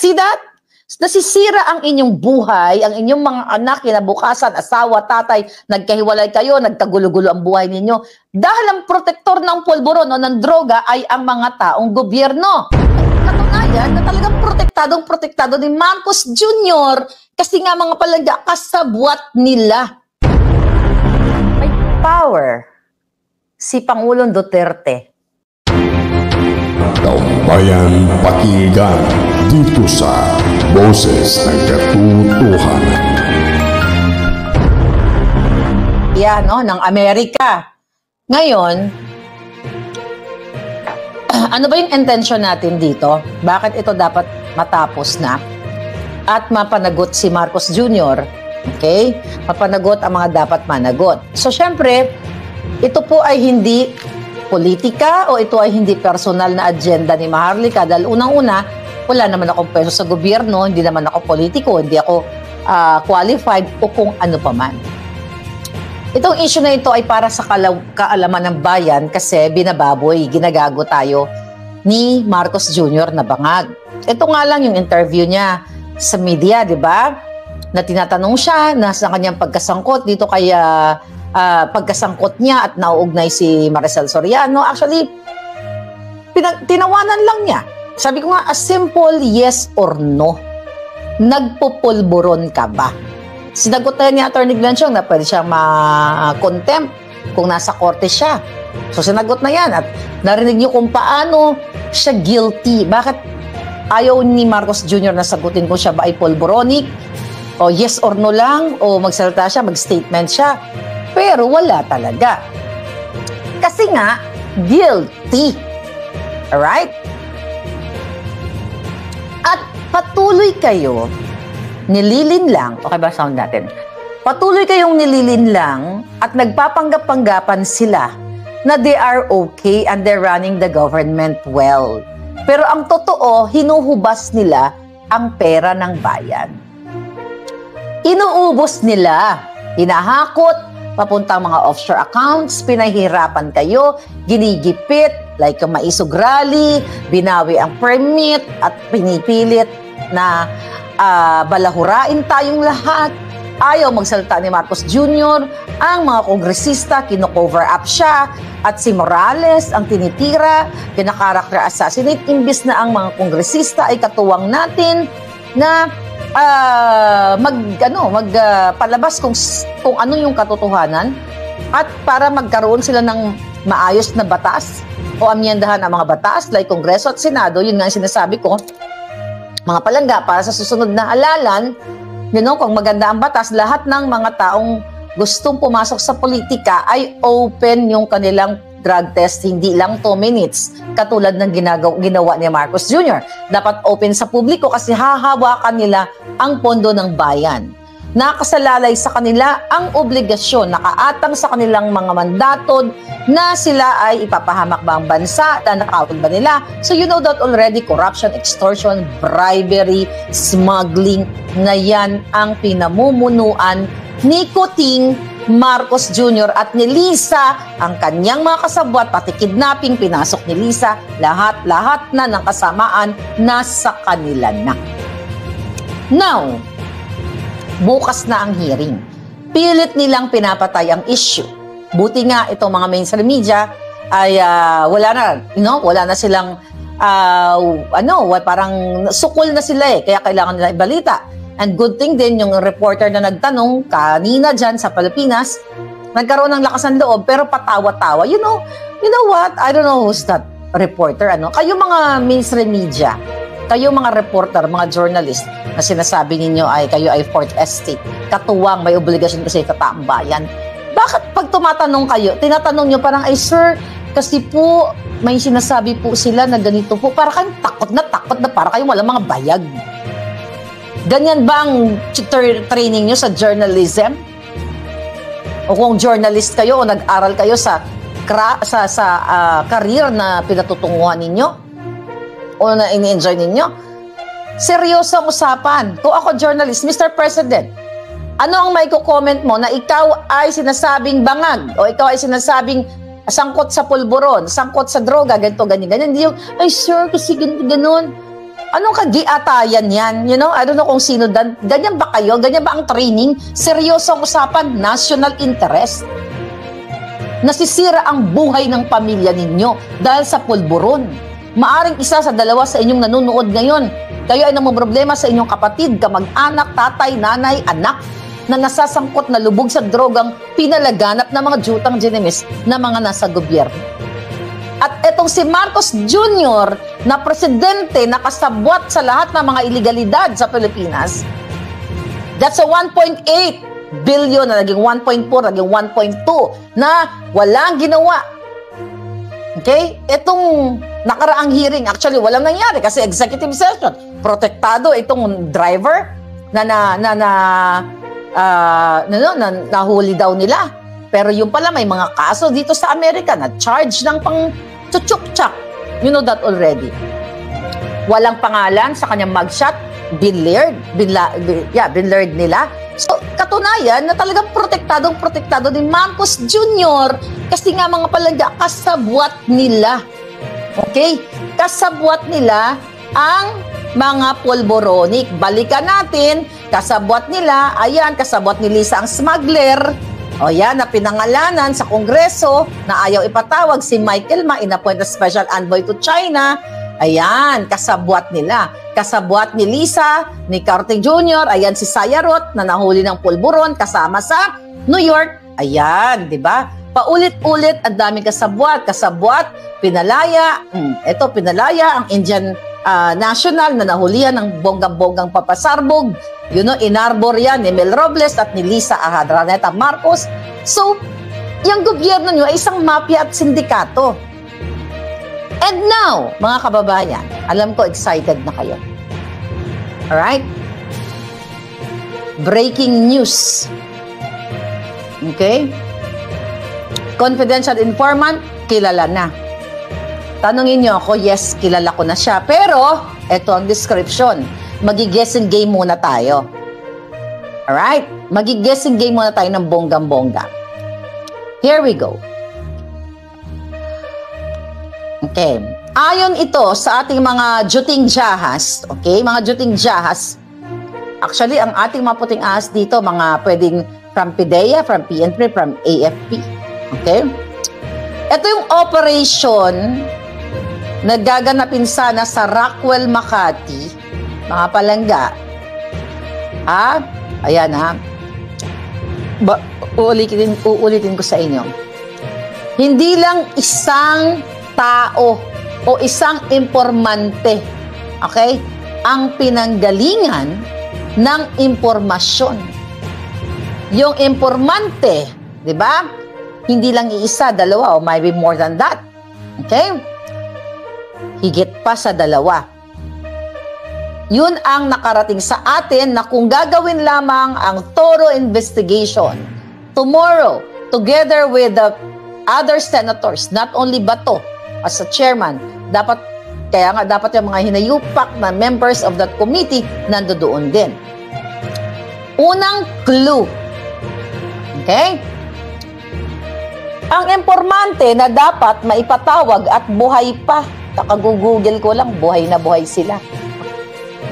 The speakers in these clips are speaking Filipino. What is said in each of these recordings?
See that? Nasisira ang inyong buhay, ang inyong mga anak, kinabukasan, asawa, tatay, nagkahiwalay kayo, nagkagulo-gulo ang buhay ninyo. Dahil ang protektor ng pulburon o ng droga ay ang mga taong gobyerno. Katunayan na talagang protektado ni Marcos Jr. kasi nga mga palangga, kasabwat nila. May power si Pangulong Duterte. Taumbayan Pakinggan dito sa Boses ng Katotohanan. Yan, no, ng Amerika. Ngayon, ano ba yung intention natin dito? Bakit ito dapat matapos na? At mapanagot si Marcos Jr. Okay? Mapanagot ang mga dapat managot. So, syempre, ito po ay hindi politika o ito ay hindi personal na agenda ni Maharlika. Dahil unang-una, wala naman akong peso sa gobyerno, hindi naman ako politiko, hindi ako qualified o kung ano pa man. Itong issue na ito ay para sa kaalaman ng bayan kasi binababoy, ginagago tayo ni Marcos Jr. na bangag. Ito nga lang yung interview niya sa media, di ba? Na tinatanong siya na sa kanyang pagkasangkot dito kaya pagkasangkot niya at nauugnay si Maricel Soriano. Actually, tinawanan lang niya. Sabi ko nga, a simple yes or no. Nagpupulburon ka ba? Sinagot na ni Atty. Glenn na pwede siyang ma-contempt kung nasa korte siya. So sinagot na yan at narinig niyo kung paano siya guilty. Bakit ayaw ni Marcos Jr. na sagutin kung siya ba ay pulburonic o yes or no lang o magsalita siya, mag-statement siya. Pero wala talaga. Kasi nga, guilty. Alright? At patuloy kayo, nililinlang, okay ba sound natin? Patuloy kayong nililinlang at nagpapanggap-panggapan sila na they are okay and they're running the government well. Pero ang totoo, hinuhubas nila ang pera ng bayan. Inuubos nila, hinahakot, papuntang mga offshore accounts, pinahirapan kayo, ginigipit, like yung maisog rally, binawi ang permit at pinipilit na balahurain tayong lahat. Ayaw magsalita ni Marcos Jr. Ang mga kongresista, kino-cover up siya. At si Morales, ang tinitira, pinaka-character assassinate. Imbis na ang mga kongresista ay katuwang natin na palabas kung ano yung katotohanan at para magkaroon sila ng maayos na batas o amyendahan ang mga batas like Kongreso at Senado. Yun nga yung sinasabi ko, mga palangga, para sa susunod na halalan, kung maganda ang batas, lahat ng mga taong gustong pumasok sa politika ay open yung kanilang drug test, hindi lang 2 minutes, katulad ng ginawa ni Marcos Jr. Dapat open sa publiko kasi hahawakan nila ang pondo ng bayan. Nakasalalay sa kanila ang obligasyon, nakaatang sa kanilang mga mandatod na sila ay ipapahamak ba ang bansa, nanakawin ba nila. So you know that already, corruption, extortion, bribery, smuggling, na yan ang pinamumunuan ni Kuting Marcos Jr. at ni Lisa, ang kanyang mga kasabwat, pati kidnapping, pinasok ni Lisa, lahat na ng kasamaan nasa kanila na. Now, bukas na ang hearing. Pilit nilang pinapatay ang issue. Buti nga itong mga mainstream media ay wala na silang parang sukol na sila kaya kailangan nila ibalita. And good thing din yung reporter na nagtanong kanina dyan sa Pilipinas, nagkaroon ng lakas ng loob pero patawa-tawa. You know what? I don't know who's that reporter. Kayo mga mainstream media, kayo mga reporter, mga journalist na sinasabi ninyo ay kayo ay fourth estate, katuwang may obligasyon kasi kataang bayan. Bakit pag tumatanong kayo, tinatanong nyo parang, ay sir, kasi po may sinasabi po sila na ganito po, para kayong takot na para kayong walang mga bayag. Ganyan ba ang training nyo sa journalism? O kung journalist kayo o nag-aral kayo sa career na pinatutunguhan ninyo o na ini-enjoy ninyo? Seryoso ang usapan. Kung ako journalist, Mr. President, ano ang may comment mo na ikaw ay sinasabing bangag o ikaw ay sinasabing sangkot sa pulburon, sangkot sa droga, ganito, ganyan. Hindi yung, ay sir, kasi ganun. Anong kagiatayan yan? You know, I don't know kung sino, ganyan ba kayo? Ganyan ba ang training? Seryoso ang usapan, national interest. Nasisira ang buhay ng pamilya ninyo dahil sa pulburon. Maaring isa sa dalawa sa inyong nanonood ngayon, kayo ay namumroblema sa inyong kapatid, kamag-anak, tatay, nanay, anak, na nasasangkot na lubog sa drogang pinalaganap ng mga jutang ginimis na mga nasa gobyerno. At etong si Marcos Jr. na presidente na kasabwat sa lahat ng mga ilegalidad sa Pilipinas, that's a 1.8 billion na naging 1.4, naging 1.2 na walang ginawa. Okay? Etong nakaraang hearing, actually walang nangyari kasi executive session. Protektado itong driver na nahuli daw nila. Pero yung pala may mga kaso dito sa Amerika na charge ng pang-chuchuk-chak. You know that already. Walang pangalan sa kanyang mugshot, binlared nila. So, katunayan na talagang protektado ni Marcos Jr. kasi nga mga palangga, kasabwat nila. Okay? Kasabwat nila ang mga polboronic. Balikan natin, kasabwat nila, ayan, kasabwat ni Lisa ang smuggler. O yan, na pinangalanan sa Kongreso na ayaw ipatawag si Michael Ma, inappoint na special envoy to China. Ayan, kasabwat nila. Kasabwat ni Lisa, ni Carte Jr., ayan si Sayarot na nahuli ng pulburon kasama sa New York. Ayan, di ba? Paulit-ulit, ang daming kasabwat, pinalaya. Ito, pinalaya ang Indian national na nahulihan ng bonggang-bonggang papasarbog. You know, inarbor yan ni Mel Robles at ni Lisa Ahadraneta Marcos. So, yung gobyerno nyo ay isang mafia at sindikato. And now, mga kababayan, alam ko excited na kayo. Alright? Breaking news. Okay? Confidential informant, kilala na. Tanungin nyo ako, yes, kilala ko na siya. Pero, ito ang description. Magi-guessing game muna tayo. Alright? Magi-guessing game muna tayo ng bonggang-bongga. Here we go. Okay. Ayon ito sa ating mga juting jahas, okay? Mga juting jahas. Actually, ang ating mga puting ahas dito, mga pwedeng from PIDEA, from PNP, from AFP. Okay? Ito yung operation na gaganapin sana sa Rockwell, Makati. Mga palangga. Ayan ha. Uulitin ko sa inyo. Hindi lang isang tao o isang impormante, okay, ang pinanggalingan ng impormasyon. Yung impormante, di ba? Hindi lang iisa, dalawa, o maybe more than that. Okay? Higit pa sa dalawa. Yun ang nakarating sa atin na kung gagawin lamang ang thorough investigation tomorrow, together with the other senators, not only Bato as a chairman, kaya nga dapat yung mga hinayupak na members of that committee nandoon din. Unang clue. Okay? Ang impormante na dapat maipatawag at buhay pa. Nakagugugel ko lang, buhay na buhay sila.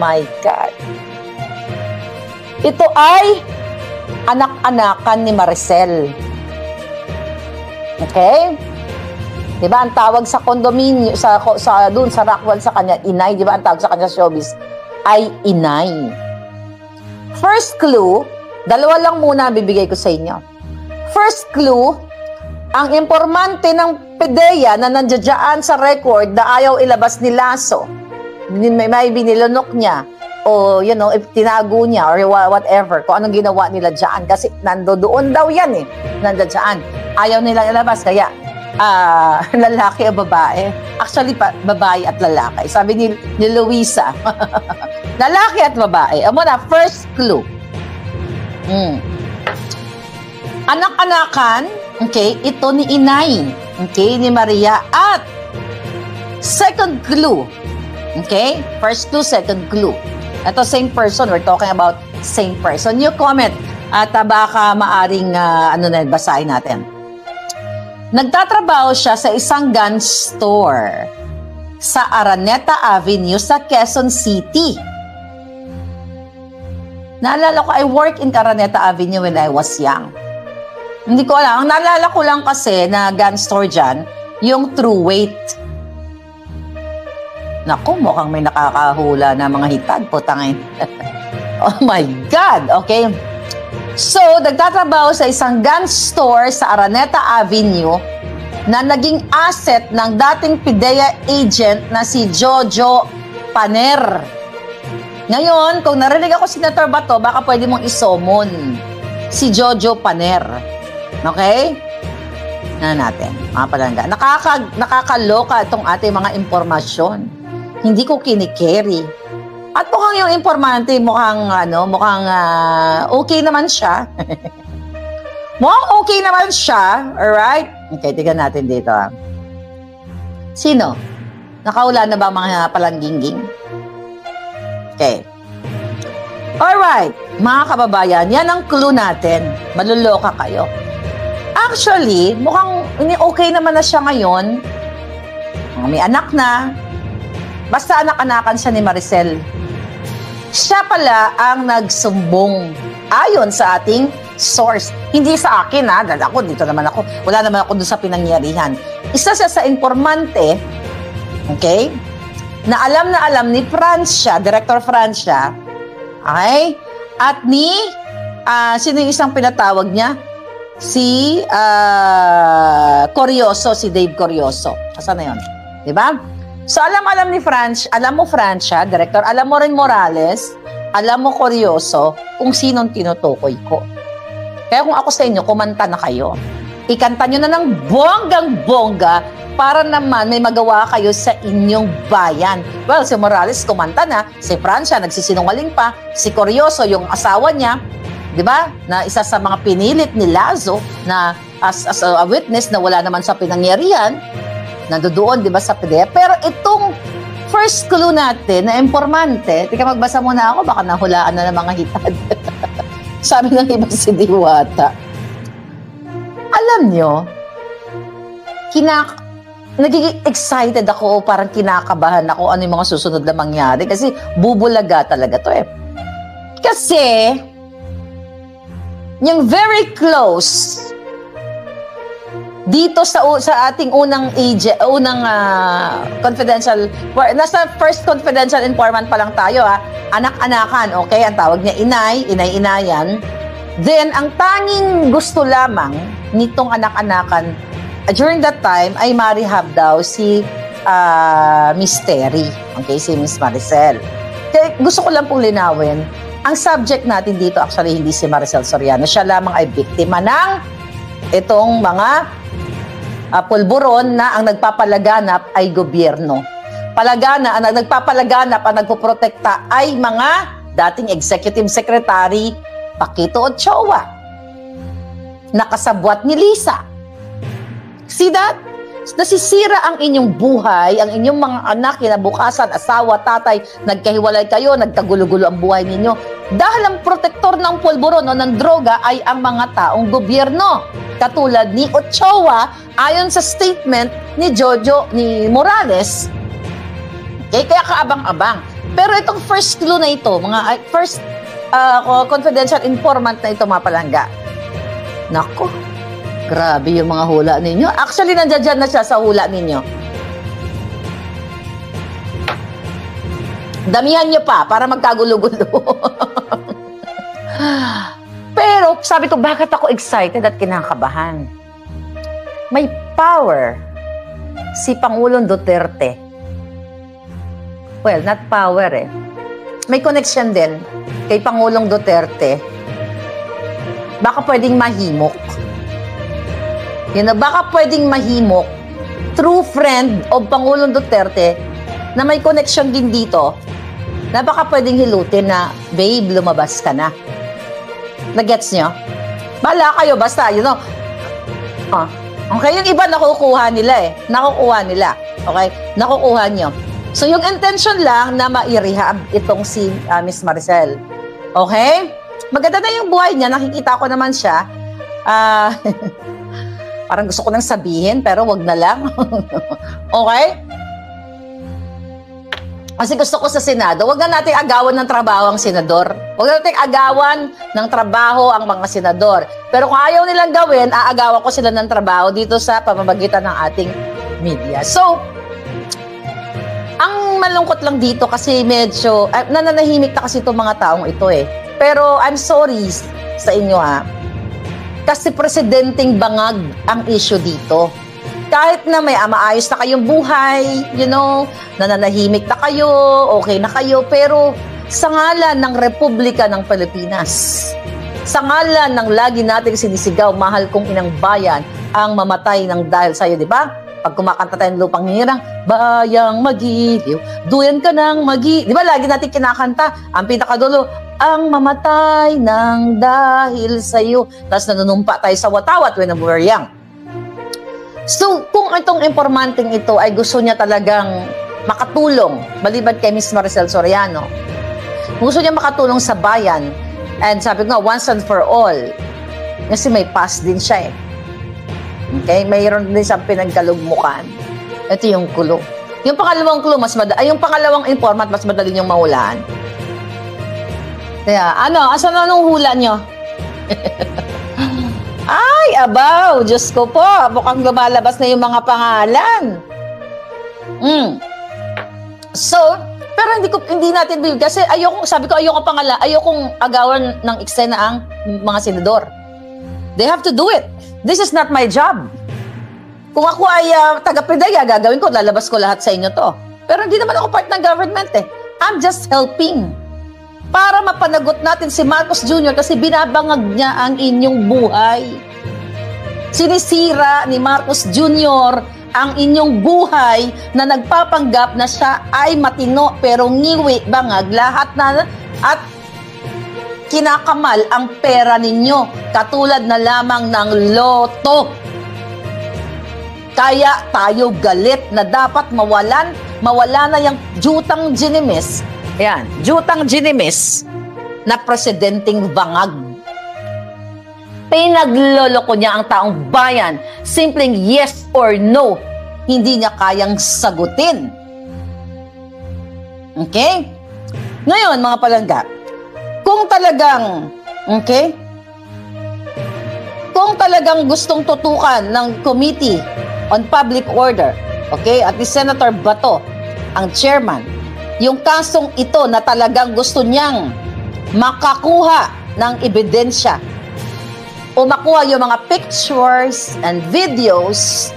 My God. Ito ay anak-anakan ni Maricel. Okay? Di ba ang tawag sa condominium, doon sa Rockwell sa kanya, inay, di ba ang tawag sa kanya showbiz, ay inay. First clue, dalawa lang muna bibigay ko sa inyo. First clue, ang impormante ng PIDEA na nandiyan sa record na ayaw ilabas ni Lasso, may binilunok niya, o you know, tinago niya, or whatever, kung anong ginawa nila dyan. Kasi nandoon daw yan eh, nandiyan. Ayaw nilang ilabas, kaya lalaki o babae. Actually, babae at lalaki. Sabi ni Luisa, lalaki at babae. Amo na, first clue. Anak-anakan, okay, ito ni inay, okay, ni Maria. At second clue, okay, first clue, second clue. Ito, same person. We're talking about same person. You comment at baka maaring basahin natin. Nagtatrabaho siya sa isang gun store. sa Araneta Avenue sa Quezon City. Naalala ko, I work in Araneta Avenue when I was young. Hindi ko alam. Ang naalala ko lang kasi na gun store dyan, yung True Weight. Naku, mukhang may nakakahula na mga hitad po, tangin. Oh my God! Okay. So, nagtatrabaho sa isang gun store sa Araneta Avenue na naging asset ng dating PIDEA agent na si Jojo Paner. Ngayon, kung narinig ako Senator Bato, baka pwede mong isomon si Jojo Paner. Okay? Natin, mga palangga. Nakakaloka itong ating mga impormasyon. Hindi ko kinikerry. At mukhang yung informante, mukhang okay naman siya. Mukhang okay naman siya. Alright? Okay, tignan natin dito. Sino? Nakaula na ba mga palangginging? Okay. Alright, mga kababayan, yan ang clue natin. Maluloka kayo. Actually, mukhang okay naman na siya ngayon. May anak na. Basta anak-anakan siya ni Maricel. Siya pala ang nagsumbong ayon sa ating source. Hindi sa akin, ha? Dahil ako, dito naman ako. Wala naman ako dun sa pinangyarihan. Isa siya sa informante, okay, na alam ni Francia, Director Francia, okay, at ni, sino yung isang pinatawag niya? Si Corioso, si Dave Corioso. Asan na yun? Diba? So, alam ni Francia, alam mo Francia, Director, alam mo rin Morales, alam mo Corioso, kung sinong tinutukoy ko. Kaya kung ako sa inyo, kumanta na kayo. Ikanta nyo na ng bonggang-bongga para naman may magawa kayo sa inyong bayan. Well, si Morales kumanta na, si Francia nagsisinungaling pa, si Corioso yung asawa niya, di ba? Na isa sa mga pinilit ni Lazo na as a witness na wala naman sa pinangyarihan, nandoon, di ba, sa PDEA. Pero itong first clue natin na informante, tika magbasa muna ako, baka nahulaan na ng mga hitad. Sabi ng iba si Diwata. Alam nyo, nagiging excited ako, parang kinakabahan ako ano yung mga susunod na mangyari kasi bubulaga talaga to eh. Kasi, yung very close dito sa ating unang confidential, nasa first confidential informant pa lang tayo ha, anak-anakan, okay, ang tawag niya inay-inayan. Then, ang tanging gusto lamang nitong anak-anakan during that time ay marihab daw si Miss Terry, okay, si Miss Maricel. Kaya gusto ko lang pong linawin, ang subject natin dito actually hindi si Maricel Soriano, siya lamang ay biktima ng itong mga pulburon na ang nagpapalaganap ay gobyerno. Nagpapalaganap, ang nagpoprotekta ay mga dating Executive Secretary Paquito Ochoa, nakasabwat ni Lisa. See that? Nasisira ang inyong buhay, ang inyong mga anak, kinabukasan, asawa, tatay, nagkahiwalay kayo, nagkagulo-gulo ang buhay ninyo. Dahil ang protektor ng pulburon o ng droga ay ang mga taong gobyerno. Katulad ni Ochoa, ayon sa statement ni Morales, okay, kaya kaabang-abang. Pero itong first clue na ito, mga first confidential informant na ito, mga palangga. Nako, grabe yung mga hula ninyo. Actually, nandiyan na siya sa hula ninyo. Damihan nyo pa para magkagulo-gulo. Pero sabi ko, bakit ako excited at kinakabahan? May power si Pangulong Duterte. Well, not power eh. May connection din kay Pangulong Duterte. Baka pwedeng mahimok. Baka pwedeng mahimok. True friend of Pangulong Duterte na may connection din dito na baka pwedeng hilutin na, babe, lumabas ka na. Nagets nyo? Bala kayo, basta, okay, yung iba nakukuha nila eh. Nakukuha nila. Okay? Nakukuha nyo. So, yung intention lang na ma-rehab itong si Miss Maricel. Okay? Maganda na yung buhay niya. Nakikita ko naman siya. Parang gusto ko nang sabihin, pero wag na lang. Okay? Kasi gusto ko sa Senado, wag na natin agawan ng trabaho ang senador. Wag na natin agawan ng trabaho ang mga senador. Pero kung ayaw nilang gawin, aagawan ko sila ng trabaho dito sa pamamagitan ng ating media. So, ang malungkot lang dito kasi medyo, nananahimik na kasi itong mga taong ito eh. Pero I'm sorry sa inyo ha. Kasi presidenteng bangag ang issue dito. Kahit na may maayos na kayong buhay, nananahimik na kayo, okay na kayo, pero sa ngalan ng Republika ng Pilipinas, sa ngalan ng lagi nating sinisigaw, mahal kong inang bayan, ang mamatay ng dahil sa'yo, di ba? Pag kumakanta tayo ng Lupang Hinirang, bayang magiliw, duyan ka ng di ba lagi natin kinakanta, ang pinakadulo, ang mamatay ng dahil sa'yo. Tapos nanunumpa tayo sa watawat when we were young. So, kung itong impormanteng ito ay gusto niya talagang makatulong, maliban kay Miss Maricel Soriano, gusto niya makatulong sa bayan, and sabi ko nga, once and for all, kasi may past din siya eh. Okay? Mayroon din siyang pinagkalugmukan. Ito yung clue. Yung pangalawang clue, yung pangalawang informant, mas madali niyong mahulaan. Kaya, asan na nung hula niyo? Ay, abaw, Diyos ko po, mukhang lumalabas na yung mga pangalan. So, pero hindi natin bibig kasi ayokong agawan ng eksena ang mga senador. They have to do it. This is not my job. Kung ako ay taga-PDEA, gagawin ko, lalabas ko lahat sa inyo to. Pero hindi naman ako part ng government eh. I'm just helping. Para mapanagot natin si Marcos Jr. kasi binabangag niya ang inyong buhay. Sinisira ni Marcos Jr. ang inyong buhay na nagpapanggap na siya ay matino pero ngiwi, bangag, lahat na at kinakamal ang pera ninyo katulad na lamang ng loto. Kaya tayo galit na dapat mawala na yung jutang ginimis. Ayan, jutang ginimis na presidenteng bangag. Pinagloloko niya ang taong bayan. Simpleng yes or no. Hindi niya kayang sagutin. Okay? Ngayon, mga palangga, kung talagang gustong tutukan ng Committee on Public Order, okay, at ni Senator Bato, ang chairman, yung kasong ito na talagang gusto niyang makakuha ng ebidensya o makuha yung mga pictures and videos,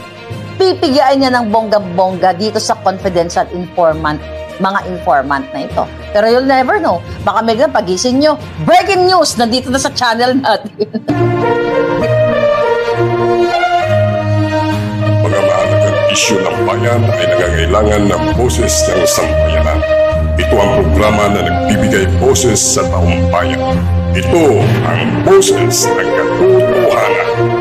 pipigain niya ng bongga-bongga dito sa confidential informant, mga informant na ito. Pero you'll never know. Baka may pagising nyo, breaking news, nandito na sa channel natin. Mga mahalagang isyu ng bayan ay nangangailangan ng boses ng sambayanan. Ito ang programa na nagbibigay boses sa taong bayan. Ito ang Boses ng Katotohanan.